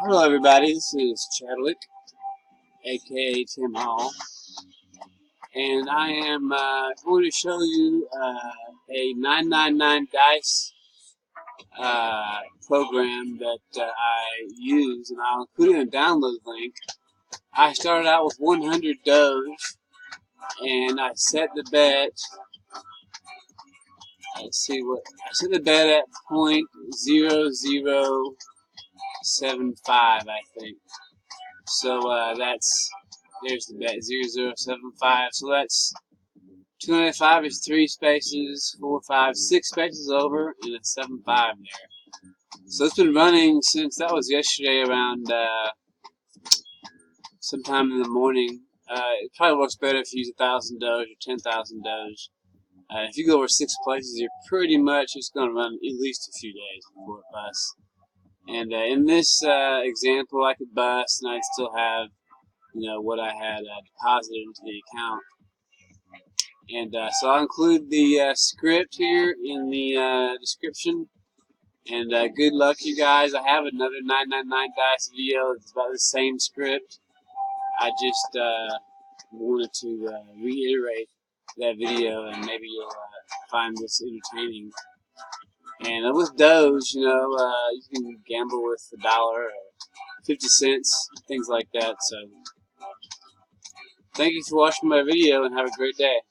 Hello everybody, this is Chadwick, aka Tim Hall, and I am going to show you a 999 dice program that I use, and I'll include in a download link. I started out with 100 Doge, and I set the bet. Let's see what I set the bet at .0075, I think. So there's the bet, 0075. So that's 295 is 3 spaces, 4, 5, 6 spaces over, and a 75 there. So it's been running since that was yesterday around sometime in the morning. It probably works better if you use 1,000 Doge or 10,000 Doge. If you go over 6 places, you're pretty much just going to run at least a few days before it busts. And in this example, I could bust, and I'd still have, what I had deposited into the account. And so I'll include the script here in the description. And good luck, you guys. I have another 999 dice video. It's about the same script. I just wanted to reiterate that video, and maybe you'll find this entertaining. And with Doge, you can gamble with $1 or 50 cents, things like that. So thank you for watching my video, and have a great day.